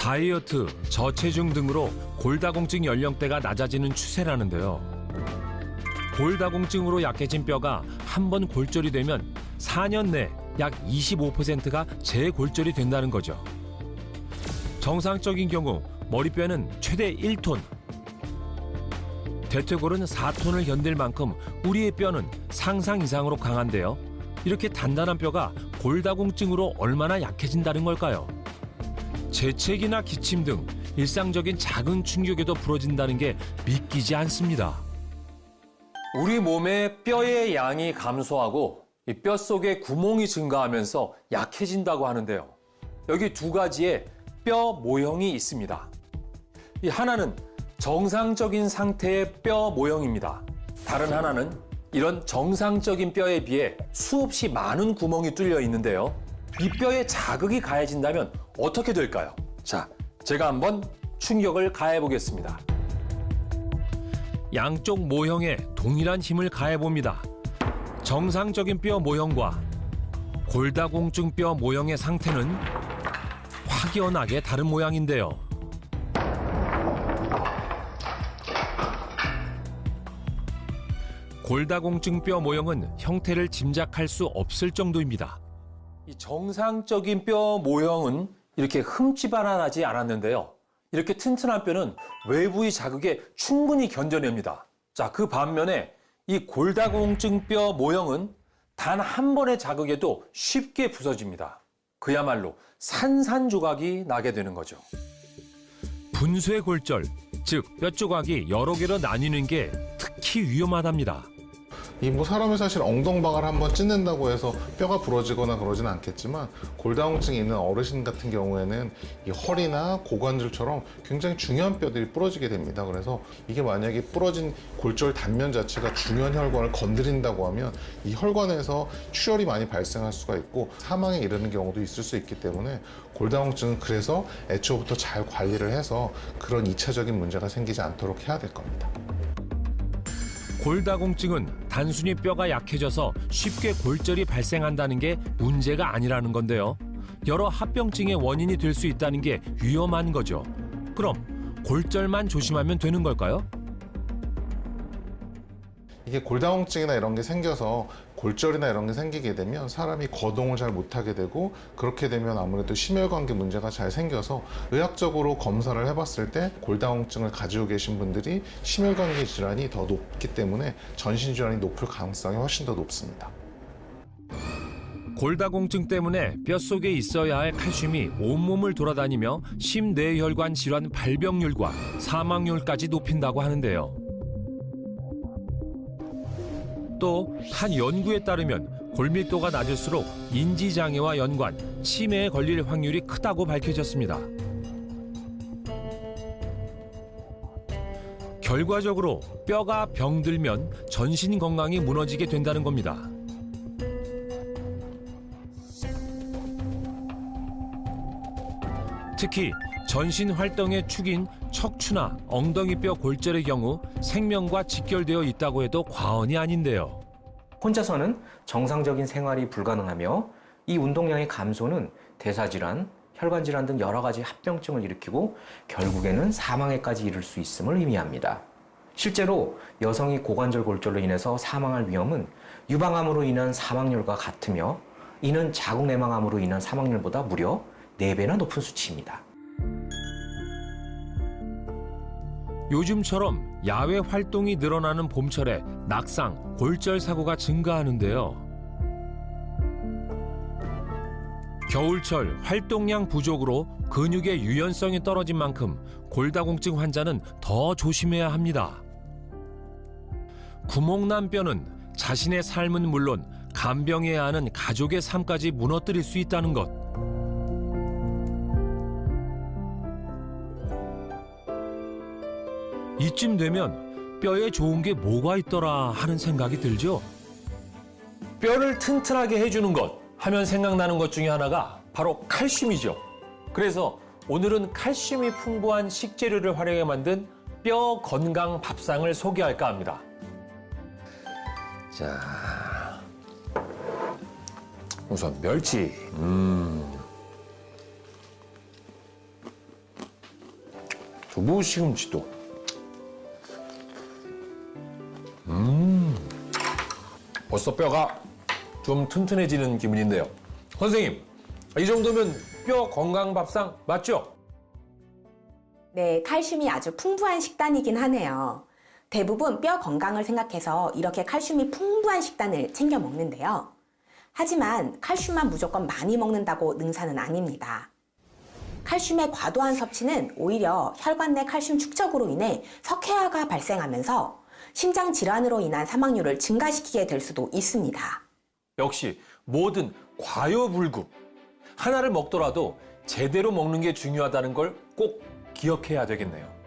다이어트, 저체중 등으로 골다공증 연령대가 낮아지는 추세라는데요. 골다공증으로 약해진 뼈가 한 번 골절이 되면 4년 내 약 25%가 재골절이 된다는 거죠. 정상적인 경우 머리뼈는 최대 1톤, 대퇴골은 4톤을 견딜 만큼 우리의 뼈는 상상 이상으로 강한데요. 이렇게 단단한 뼈가 골다공증으로 얼마나 약해진다는 걸까요? 재채기나 기침 등 일상적인 작은 충격에도 부러진다는 게 믿기지 않습니다. 우리 몸의 뼈의 양이 감소하고 이 뼛속에 구멍이 증가하면서 약해진다고 하는데요. 여기 두 가지의 뼈 모형이 있습니다. 이 하나는 정상적인 상태의 뼈 모형입니다. 다른 하나는 이런 정상적인 뼈에 비해 수없이 많은 구멍이 뚫려 있는데요. 이 뼈에 자극이 가해진다면 어떻게 될까요? 자, 제가 한번 충격을 가해 보겠습니다. 양쪽 모형에 동일한 힘을 가해봅니다. 정상적인 뼈 모형과 골다공증 뼈 모형의 상태는 확연하게 다른 모양인데요. 골다공증 뼈 모형은 형태를 짐작할 수 없을 정도입니다. 이 정상적인 뼈 모형은 이렇게 흠집 하나 나지 않았는데요. 이렇게 튼튼한 뼈는 외부의 자극에 충분히 견뎌냅니다. 자, 그 반면에 이 골다공증 뼈 모형은 단 한 번의 자극에도 쉽게 부서집니다. 그야말로 산산조각이 나게 되는 거죠. 분쇄골절, 즉 뼈 조각이 여러 개로 나뉘는 게 특히 위험하답니다. 이 사람이 사실 엉덩방아를 한번 찢는다고 해서 뼈가 부러지거나 그러진 않겠지만 골다공증이 있는 어르신 같은 경우에는 이 허리나 고관절처럼 굉장히 중요한 뼈들이 부러지게 됩니다. 그래서 이게 만약에 부러진 골절 단면 자체가 중요한 혈관을 건드린다고 하면 이 혈관에서 출혈이 많이 발생할 수가 있고 사망에 이르는 경우도 있을 수 있기 때문에 골다공증은 그래서 애초부터 잘 관리를 해서 그런 2차적인 문제가 생기지 않도록 해야 될 겁니다. 골다공증은 단순히 뼈가 약해져서 쉽게 골절이 발생한다는 게 문제가 아니라는 건데요. 여러 합병증의 원인이 될 수 있다는 게 위험한 거죠. 그럼 골절만 조심하면 되는 걸까요? 이게 골다공증이나 이런 게 생겨서 골절이나 이런 게 생기게 되면 사람이 거동을 잘 못하게 되고 그렇게 되면 아무래도 심혈관계 문제가 잘 생겨서 의학적으로 검사를 해봤을 때 골다공증을 가지고 계신 분들이 심혈관계 질환이 더 높기 때문에 전신질환이 높을 가능성이 훨씬 더 높습니다. 골다공증 때문에 뼛속에 있어야 할 칼슘이 온몸을 돌아다니며 심뇌혈관 질환 발병률과 사망률까지 높인다고 하는데요. 또 한 연구에 따르면 골밀도가 낮을수록 인지장애와 연관, 치매에 걸릴 확률이 크다고 밝혀졌습니다. 결과적으로 뼈가 병들면 전신 건강이 무너지게 된다는 겁니다. 특히 전신 활동의 축인 척추나 엉덩이뼈 골절의 경우 생명과 직결되어 있다고 해도 과언이 아닌데요. 혼자서는 정상적인 생활이 불가능하며 이 운동량의 감소는 대사질환, 혈관질환 등 여러 가지 합병증을 일으키고 결국에는 사망에까지 이를 수 있음을 의미합니다. 실제로 여성이 고관절 골절로 인해서 사망할 위험은 유방암으로 인한 사망률과 같으며 이는 자궁 내막암으로 인한 사망률보다 무려 4배나 높은 수치입니다. 요즘처럼 야외 활동이 늘어나는 봄철에 낙상, 골절 사고가 증가하는데요. 겨울철 활동량 부족으로 근육의 유연성이 떨어진 만큼 골다공증 환자는 더 조심해야 합니다. 구멍난 뼈는 자신의 삶은 물론 간병해야 하는 가족의 삶까지 무너뜨릴 수 있다는 것. 이쯤 되면 뼈에 좋은 게 뭐가 있더라 하는 생각이 들죠. 뼈를 튼튼하게 해주는 것 하면 생각나는 것 중에 하나가 바로 칼슘이죠. 그래서 오늘은 칼슘이 풍부한 식재료를 활용해 만든 뼈 건강 밥상을 소개할까 합니다. 자, 우선 멸치. 두부시금치도. 벌써 뼈가 좀 튼튼해지는 기분인데요. 선생님, 이 정도면 뼈 건강 밥상 맞죠? 네, 칼슘이 아주 풍부한 식단이긴 하네요. 대부분 뼈 건강을 생각해서 이렇게 칼슘이 풍부한 식단을 챙겨 먹는데요. 하지만 칼슘만 무조건 많이 먹는다고 능사는 아닙니다. 칼슘의 과도한 섭취는 오히려 혈관 내 칼슘 축적으로 인해 석회화가 발생하면서 심장 질환으로 인한 사망률을 증가시키게 될 수도 있습니다. 역시 뭐든 과요불급. 하나를 먹더라도 제대로 먹는 게 중요하다는 걸 꼭 기억해야 되겠네요.